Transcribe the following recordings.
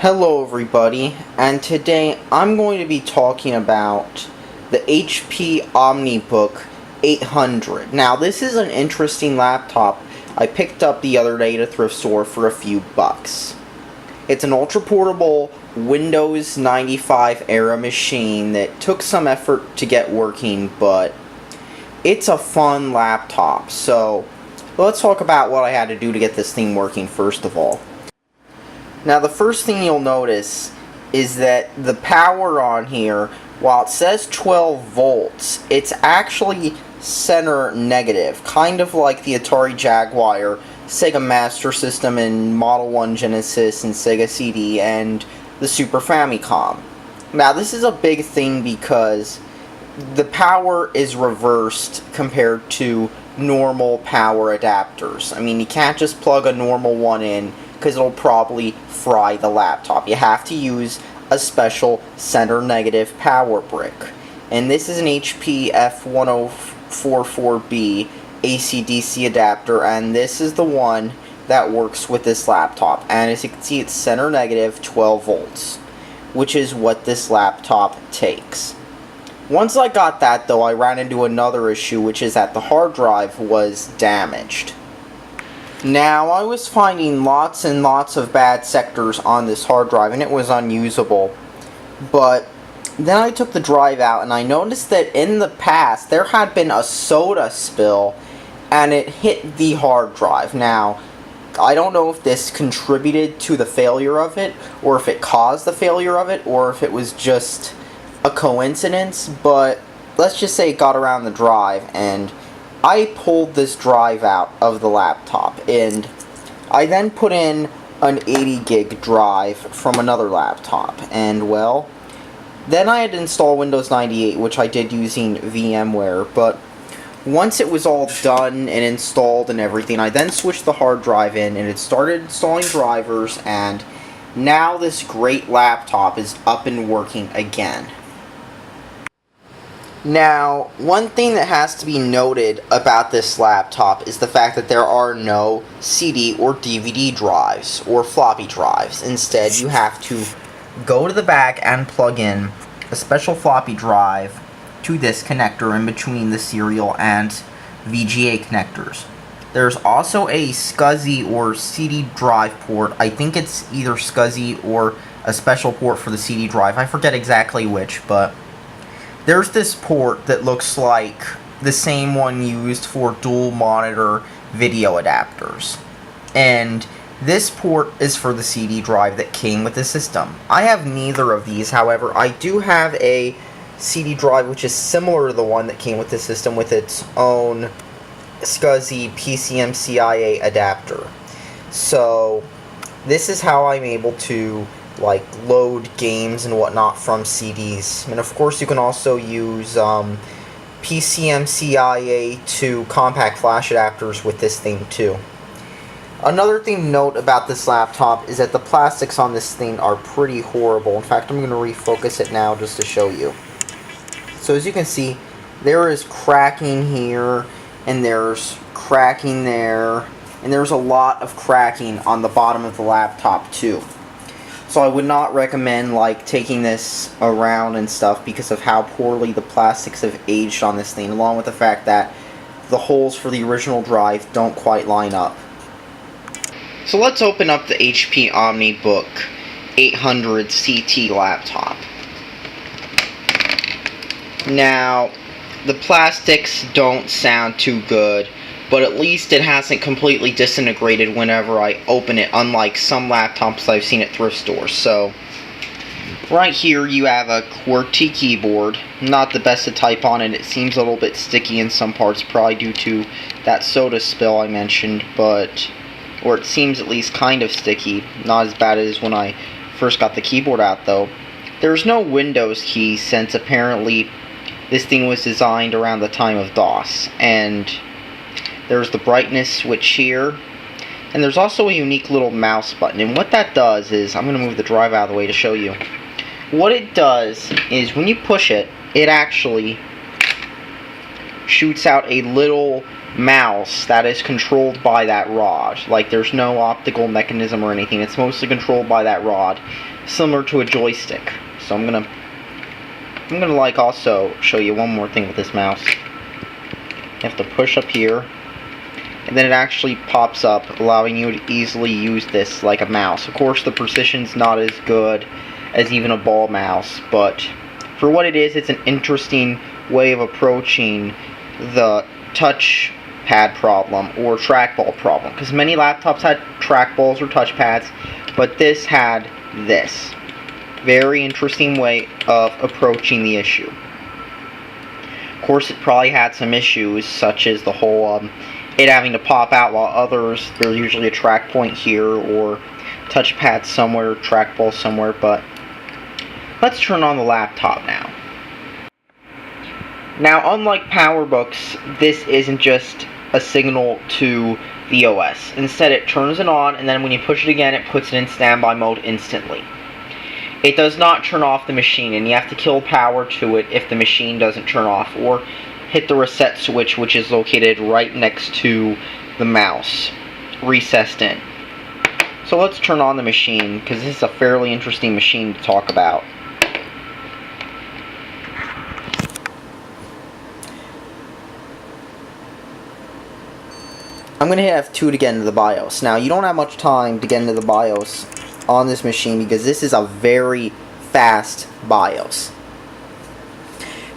Hello everybody, and today I'm going to be talking about the HP OmniBook 800. Now this is an interesting laptop I picked up the other day at a thrift store for a few bucks. It's an ultra-portable Windows 95 era machine that took some effort to get working, but it's a fun laptop. So let's talk about what I had to do to get this thing working first of all. Now the first thing you'll notice is that the power on here, while it says 12 volts, it's actually center negative, kind of like the Atari Jaguar, Sega Master System, and Model 1 Genesis, and Sega CD, and the Super Famicom. Now this is a big thing because the power is reversed compared to normal power adapters. I mean, you can't just plug a normal one in because it'll probably fry the laptop. You have to use a special center negative power brick. And this is an HP F1044B AC-DC adapter, and this is the one that works with this laptop. And as you can see, it's center negative 12 volts, which is what this laptop takes. Once I got that though, I ran into another issue, which is that the hard drive was damaged. Now, I was finding lots and lots of bad sectors on this hard drive, and it was unusable. But then I took the drive out, and I noticed that in the past, there had been a soda spill, and it hit the hard drive. Now, I don't know if this contributed to the failure of it, or if it caused the failure of it, or if it was just a coincidence, but let's just say it got around the drive, and I pulled this drive out of the laptop, and I then put in an 80 gig drive from another laptop, and well, then I had to install Windows 98, which I did using VMware, but once it was all done and installed and everything, I then switched the hard drive in, and it started installing drivers, and now this great laptop is up and working again. Now, one thing that has to be noted about this laptop is the fact that there are no CD or DVD drives or floppy drives. Instead, you have to go to the back and plug in a special floppy drive to this connector in between the serial and VGA connectors. There's also a SCSI or CD drive port. I think it's either SCSI or a special port for the CD drive. I forget exactly which, but there's this port that looks like the same one used for dual monitor video adapters. And this port is for the CD drive that came with the system. I have neither of these, however, I do have a CD drive which is similar to the one that came with the system with its own SCSI PCMCIA adapter. So this is how I'm able to load games and whatnot from CDs. And of course you can also use PCMCIA to compact flash adapters with this thing too. Another thing to note about this laptop is that the plastics on this thing are pretty horrible. In fact, I'm going to refocus it now just to show you. So as you can see, there is cracking here, and there's cracking there, and there's a lot of cracking on the bottom of the laptop too. So I would not recommend taking this around and stuff because of how poorly the plastics have aged on this thing, along with the fact that the holes for the original drive don't quite line up. So let's open up the HP OmniBook 800CT laptop. Now, the plastics don't sound too good, but at least it hasn't completely disintegrated whenever I open it, unlike some laptops I've seen at thrift stores. So, right here you have a QWERTY keyboard. Not the best to type on, and it seems a little bit sticky in some parts, probably due to that soda spill I mentioned, or it seems at least kind of sticky. Not as bad as when I first got the keyboard out though. There's no Windows key, since apparently this thing was designed around the time of DOS, and there's the brightness switch here, and there's also a unique little mouse button, and what that does is, I'm going to move the drive out of the way to show you. What it does is when you push it, it actually shoots out a little mouse that is controlled by that rod. Like, there's no optical mechanism or anything. It's mostly controlled by that rod, similar to a joystick. So I'm gonna like also show you one more thing with this mouse. You have to push up here, and then it actually pops up, allowing you to easily use this like a mouse. Of course, the precision's not as good as even a ball mouse, but for what it is, it's an interesting way of approaching the touchpad problem or trackball problem, because many laptops had trackballs or touchpads, but this had this. Very interesting way of approaching the issue. Of course, it probably had some issues, such as the whole it having to pop out, while others, there's usually a track point here or touchpad somewhere, trackball somewhere. But let's turn on the laptop now. Now, unlike PowerBooks, this isn't just a signal to the OS. Instead, it turns it on, and then when you push it again, it puts it in standby mode instantly. It does not turn off the machine, and you have to kill power to it if the machine doesn't turn off, or hit the reset switch, which is located right next to the mouse, recessed in. So let's turn on the machine, because this is a fairly interesting machine to talk about. I'm going to hit F2 to get into the BIOS. Now, you don't have much time to get into the BIOS on this machine, because this is a very fast BIOS.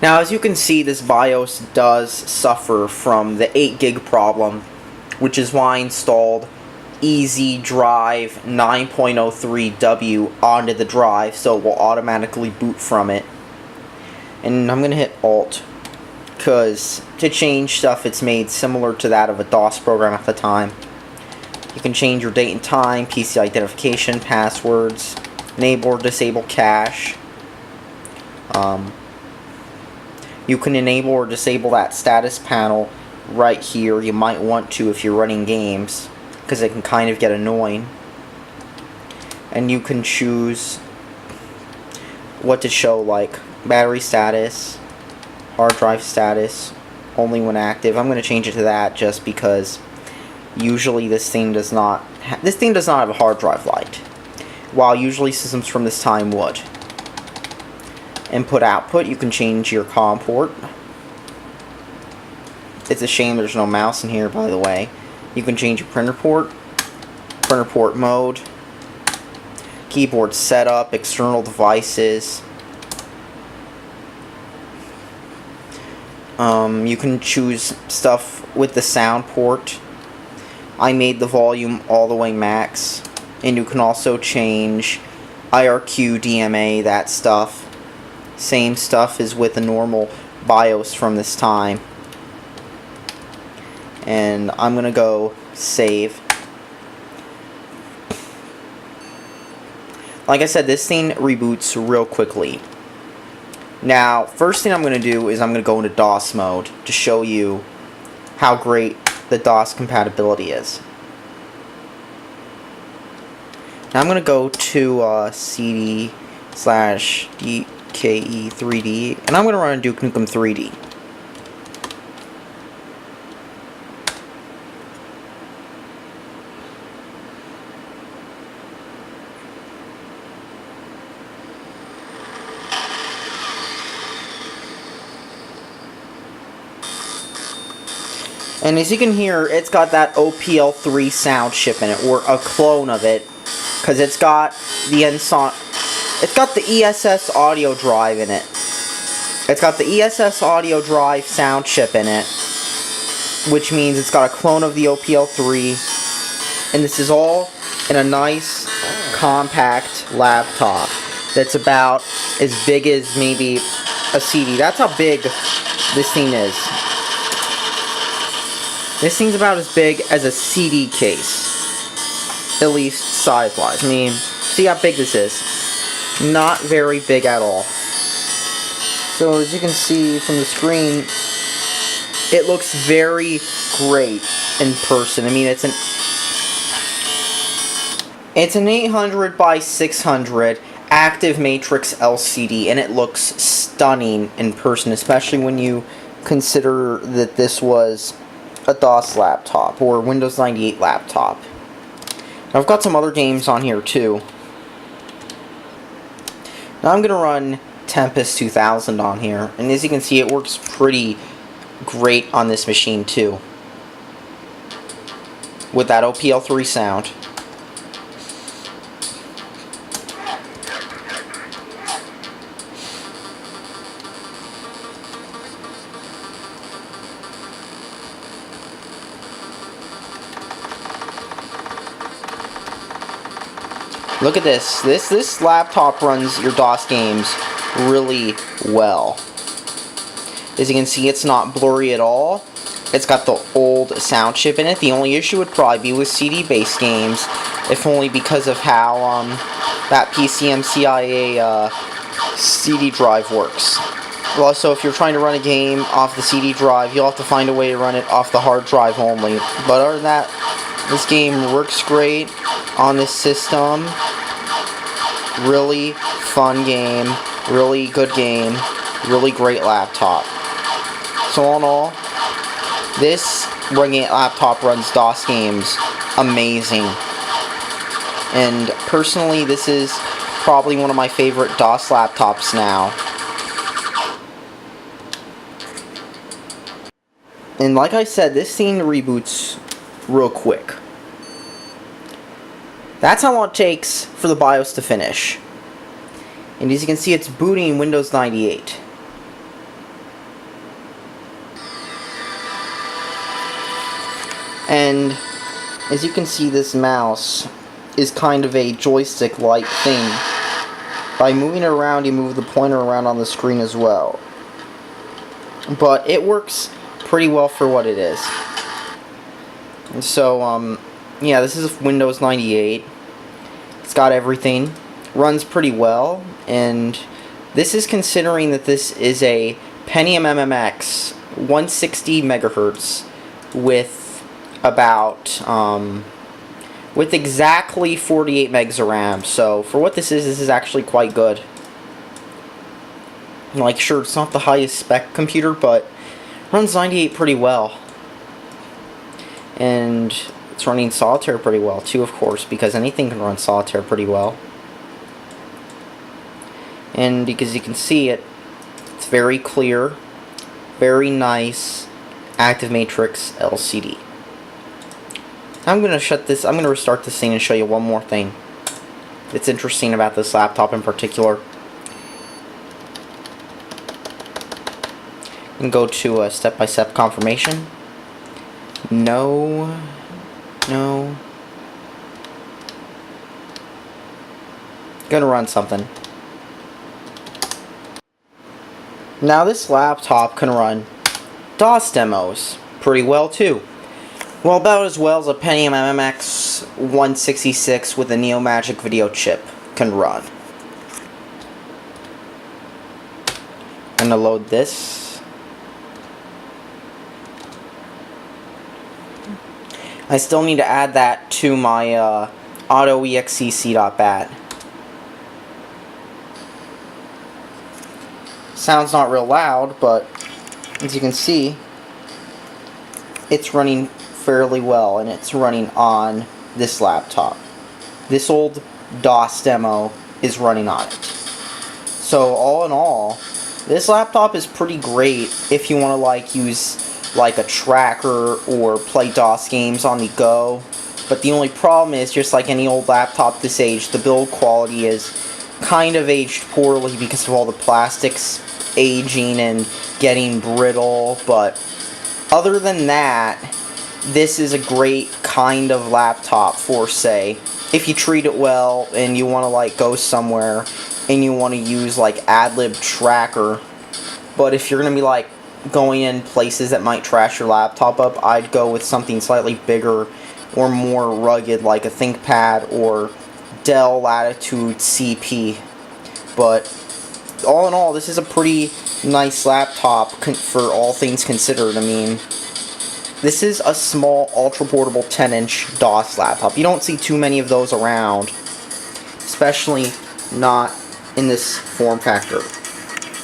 Now, as you can see, this BIOS does suffer from the 8 gig problem, which is why I installed Easy Drive 9.03W onto the drive, so it will automatically boot from it. And I'm going to hit Alt, because to change stuff, it's made similar to that of a DOS program at the time. You can change your date and time, PC identification, passwords, enable or disable cache. You can enable or disable that status panel right here. You might want to if you're running games, because it can kind of get annoying. And you can choose what to show, like battery status, hard drive status, only when active. I'm going to change it to that just because usually this thing does not have a hard drive light, while usually systems from this time would. Input output, you can change your COM port. It's a shame there's no mouse in here, by the way. You can change your printer port mode, keyboard setup, external devices. You can choose stuff with the sound port. I made the volume all the way max, and you can also change IRQ, DMA, that stuff. Same stuff as with a normal BIOS from this time. And I'm gonna go save. Like I said, this thing reboots real quickly. Now, first thing I'm going to do is I'm going to go into DOS mode to show you how great the DOS compatibility is. Now I'm going to go to CD/DKE3D, and I'm going to run a Duke Nukem 3D. And as you can hear, it's got that OPL3 sound chip in it, or a clone of it, because it's got the ESS audio drive in it. It's got the ESS audio drive sound chip in it, which means it's got a clone of the OPL3, and this is all in a nice, compact laptop that's about as big as maybe a CD. That's how big this thing is. This thing's about as big as a CD case, at least size-wise. I mean, see how big this is. Not very big at all. So as you can see from the screen, it looks very great in person. I mean, it's an 800 by 600 active matrix LCD, and it looks stunning in person, especially when you consider that this was a DOS laptop, or Windows 98 laptop. Now I've got some other games on here too. Now I'm going to run Tempest 2000 on here, and as you can see, it works pretty great on this machine too, with that OPL3 sound. Look at this. This laptop runs your DOS games really well. As you can see, it's not blurry at all. It's got the old sound chip in it. The only issue would probably be with CD-based games, if only because of how that PCMCIA CD drive works. Also, if you're trying to run a game off the CD drive, you'll have to find a way to run it off the hard drive only. But other than that, this game works great on this system. Really fun game, really good game, really great laptop. So all in all, this laptop runs DOS games amazing. And personally, this is probably one of my favorite DOS laptops now. And like I said, this thing reboots real quick. That's how long it takes for the BIOS to finish. And as you can see, it's booting Windows 98. And as you can see, this mouse is kind of a joystick-like thing. By moving it around, you move the pointer around on the screen as well. But it works pretty well for what it is. And so, yeah, this is Windows 98. It's got everything. Runs pretty well. And this is considering that this is a Pentium MMX 160 megahertz with about with exactly 48 megs of RAM. So for what this is actually quite good. Like, sure, it's not the highest spec computer, but runs 98 pretty well. And it's running Solitaire pretty well too, of course, because anything can run Solitaire pretty well. And because you can see it, it's very clear, very nice, active matrix LCD. I'm going to restart this thing and show you one more thing that's interesting about this laptop in particular. And go to a step-by-step confirmation. No. Gonna run something. Now this laptop can run DOS demos pretty well too. Well, about as well as a Pentium MMX 166 with a Neomagic video chip can run. I'm gonna load this. I still need to add that to my auto-exec.bat. Sounds not real loud, but as you can see, it's running fairly well, and it's running on this laptop. This old DOS demo is running on it. So all in all, this laptop is pretty great if you want to like use like a tracker or play DOS games on the go. But the only problem is, just like any old laptop this age, the build quality is kind of aged poorly because of all the plastics aging and getting brittle. But other than that, this is a great kind of laptop for, say, if you treat it well and you want to like go somewhere and you want to use like AdLib Tracker. But if you're going to be like going in places that might trash your laptop up, I'd go with something slightly bigger or more rugged, like a ThinkPad or Dell Latitude CP. But all in all, this is a pretty nice laptop for all things considered. I mean, this is a small ultra-portable 10-inch DOS laptop. You don't see too many of those around, especially not in this form factor.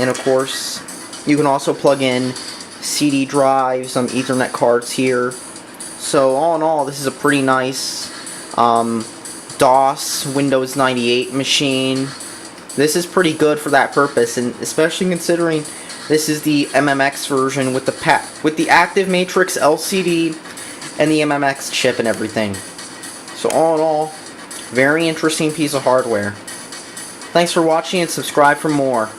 And of course, you can also plug in CD drive, some Ethernet cards here. So all in all, this is a pretty nice DOS Windows 98 machine. This is pretty good for that purpose, and especially considering this is the MMX version with the active matrix LCD and the MMX chip and everything. So all in all, very interesting piece of hardware. Thanks for watching and subscribe for more.